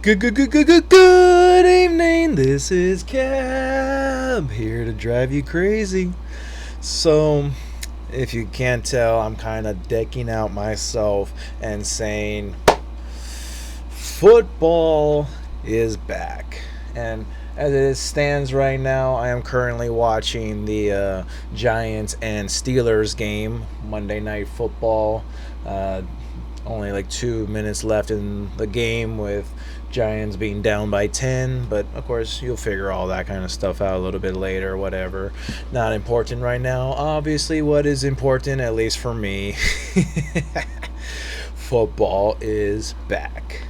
Good evening. This is Cab here to drive you crazy. So, if you can't tell, I'm kind of decking out myself and saying football is back. And as it stands right now, I am currently watching the Giants and Steelers game, Monday Night Football. Only like 2 minutes left in the game with Giants being down by 10, but of course you'll figure all that kind of stuff out a little bit later, whatever. Not important right now. Obviously, what is important, at least for me, football is back.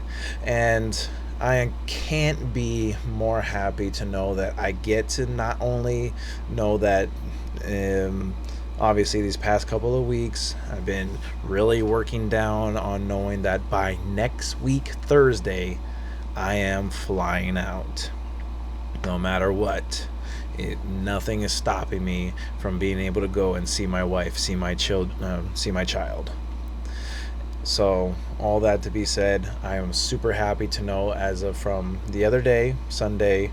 And I can't be more happy to know that I get to not only know that obviously these past couple of weeks I've been really working down on knowing that by next week Thursday I am flying out no matter what. Nothing is stopping me from being able to go and see my wife, see my child. So, all that to be said, I am super happy to know as of from the other day, Sunday,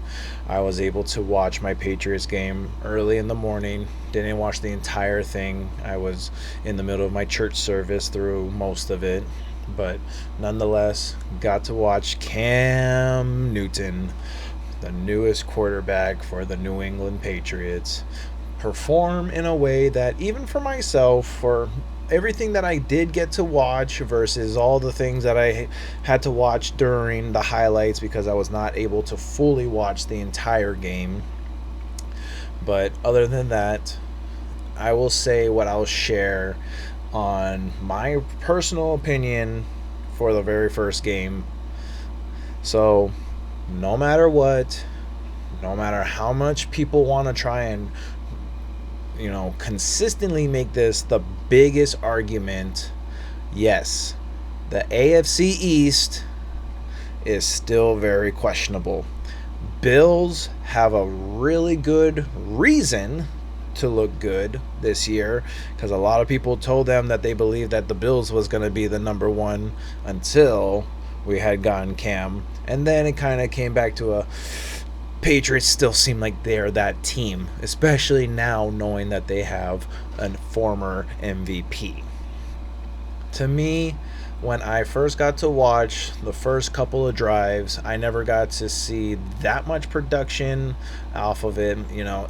I was able to watch my Patriots game early in the morning. Didn't watch the entire thing. I was in the middle of my church service through most of it. But nonetheless, got to watch Cam Newton, the newest quarterback for the New England Patriots, perform in a way that even for myself, for everything that I did get to watch versus all the things that I had to watch during the highlights because I was not able to fully watch the entire game. But other than that, I will say what I'll share on my personal opinion for the very first game. So, no matter what, no matter how much people want to try and consistently make this the biggest argument, yes, the AFC East is still very questionable. Bills have a really good reason to look good this year because a lot of people told them that they believed that the Bills was going to be the number one until we had gotten Cam, and then it kind of came back to a Patriots still seem like they're that team, especially now knowing that they have a former MVP. To me, when I first got to watch the first couple of drives, I never got to see that much production off of it.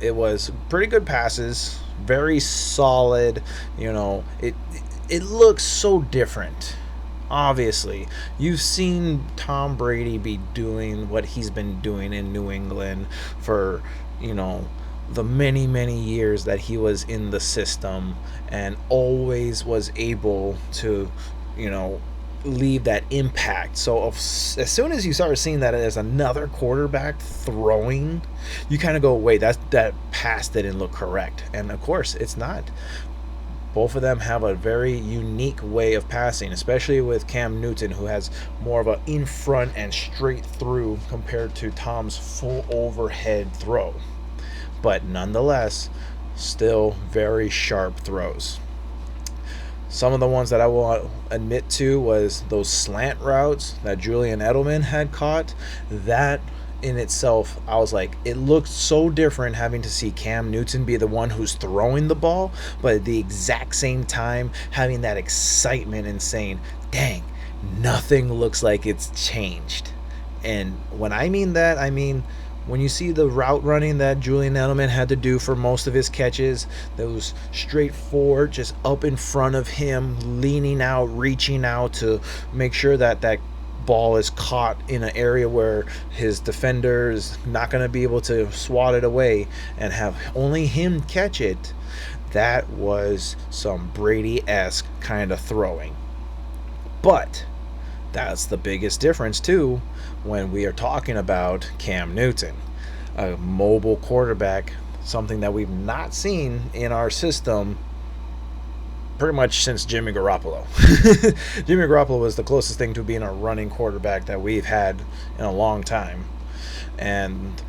It was pretty good passes, very solid. It looks so different. Obviously, you've seen Tom Brady be doing what he's been doing in New England for, the many, many years that he was in the system and always was able to, leave that impact. So as soon as you start seeing that as another quarterback throwing, you kind of go, wait, that pass didn't look correct. And of course, it's not. Both of them have a very unique way of passing, especially with Cam Newton, who has more of an in front and straight through compared to Tom's full overhead throw. But nonetheless, still very sharp throws. Some of the ones that I will admit to was those slant routes that Julian Edelman had caught. That in itself, I was like, it looked so different having to see Cam Newton be the one who's throwing the ball, but at the exact same time having that excitement and saying, dang, nothing looks like it's changed. And when I mean that, I mean when you see the route running that Julian Edelman had to do for most of his catches, those straightforward, just up in front of him, leaning out, reaching out to make sure that ball is caught in an area where his defender is not going to be able to swat it away and have only him catch it. That was some Brady-esque kind of throwing. But that's the biggest difference too when we are talking about Cam Newton, a mobile quarterback, something that we've not seen in our system pretty much since Jimmy Garoppolo. Jimmy Garoppolo was the closest thing to being a running quarterback that we've had in a long time. And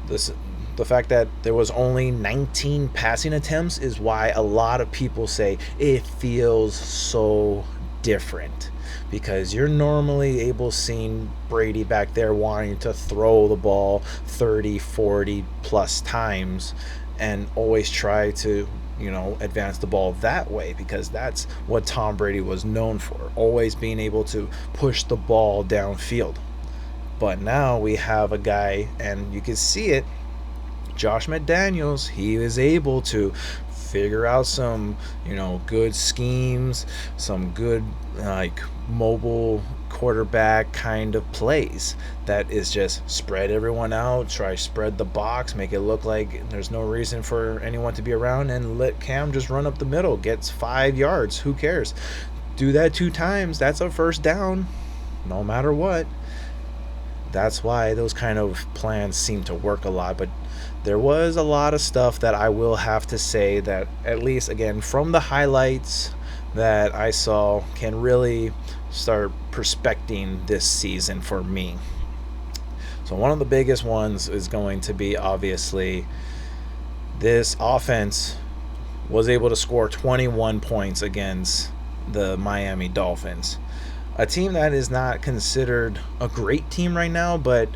the fact that there was only 19 passing attempts is why a lot of people say it feels so different. because you're normally able seeing Brady back there wanting to throw the ball 30, 40 plus times and always try to, advance the ball that way, because that's what Tom Brady was known for, always being able to push the ball downfield. But now we have a guy, and you can see it, Josh McDaniels, he is able to figure out some, good schemes, some good, like, mobile quarterback kind of plays that is just spread everyone out, try spread the box, make it look like there's no reason for anyone to be around, and let Cam just run up the middle, gets 5 yards, who cares? Do that 2 times, that's a first down, no matter what. That's why those kind of plans seem to work a lot. But there was a lot of stuff that I will have to say that, at least again from the highlights that I saw, can really start perspecting this season for me. So one of the biggest ones is going to be, obviously, this offense was able to score 21 points against the Miami Dolphins, a team that is not considered a great team right now, but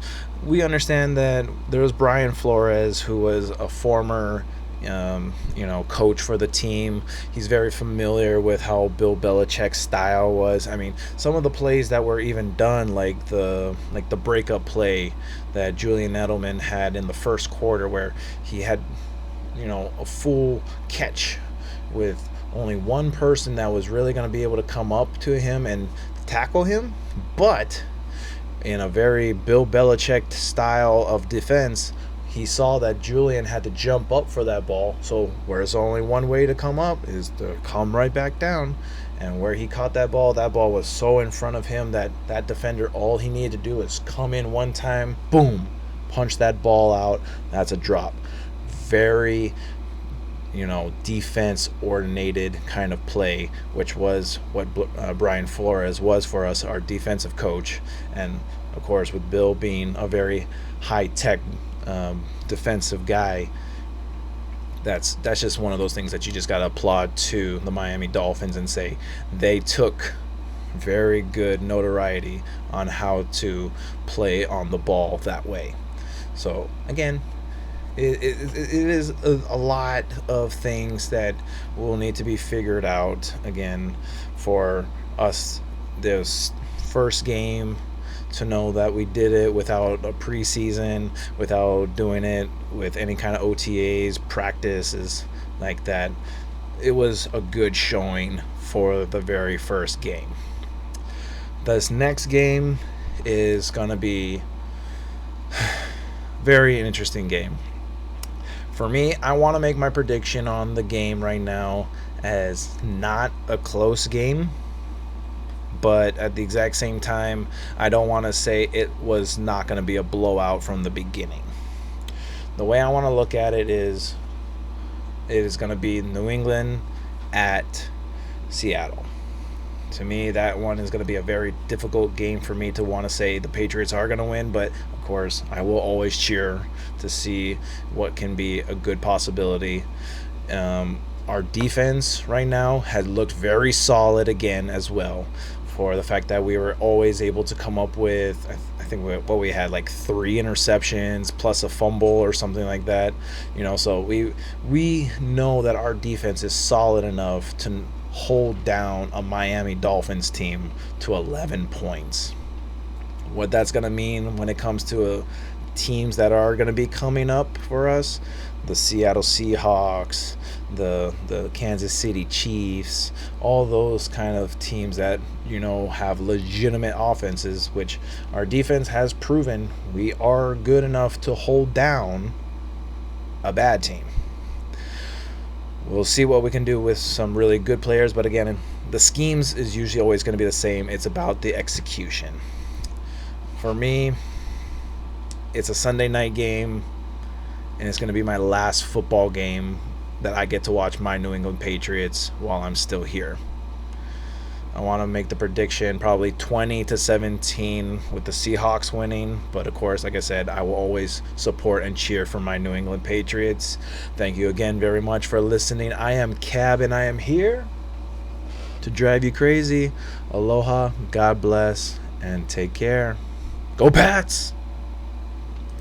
we understand that there was Brian Flores, who was a former coach for the team. He's very familiar with how Bill Belichick's style was. I mean, some of the plays that were even done, like the breakup play that Julian Edelman had in the first quarter, where he had a full catch with only one person that was really going to be able to come up to him and tackle him, but in a very Bill Belichick style of defense, he saw that Julian had to jump up for that ball. So where's only one way to come up is to come right back down. And where he caught that ball was so in front of him that defender, all he needed to do is come in one time, boom, punch that ball out. That's a drop. Very defense oriented kind of play, which was what Brian Flores was for us, our defensive coach. And of course, with Bill being a very high-tech defensive guy, that's just one of those things that you just got to applaud to the Miami Dolphins and say they took very good notoriety on how to play on the ball that way. So again, it is a lot of things that will need to be figured out again for us this first game, to know that we did it without a preseason, without doing it with any kind of OTAs, practices like that. It was a good showing for the very first game. This next game is going to be very interesting game. For me, I want to make my prediction on the game right now as not a close game, but at the exact same time, I don't want to say it was not going to be a blowout from the beginning. The way I want to look at it is going to be New England at Seattle. To me, that one is going to be a very difficult game for me to want to say the Patriots are going to win, but of course, I will always cheer to see what can be a good possibility. Our defense right now had looked very solid again as well, for the fact that we were always able to come up with, I think we had like 3 interceptions plus a fumble or something like that. So we know that our defense is solid enough to hold down a Miami Dolphins team to 11 points. What that's going to mean when it comes to teams that are going to be coming up for us, the Seattle Seahawks, the Kansas City Chiefs, all those kind of teams that have legitimate offenses, which our defense has proven we are good enough to hold down a bad team. We'll see what we can do with some really good players, but again, the schemes is usually always going to be the same. It's about the execution. For me, it's a Sunday night game, and it's going to be my last football game that I get to watch my New England Patriots while I'm still here. I want to make the prediction probably 20-17 with the Seahawks winning. But of course, like I said, I will always support and cheer for my New England Patriots. Thank you again very much for listening. I am Cab, and I am here to drive you crazy. Aloha, God bless, and take care. Go Pats!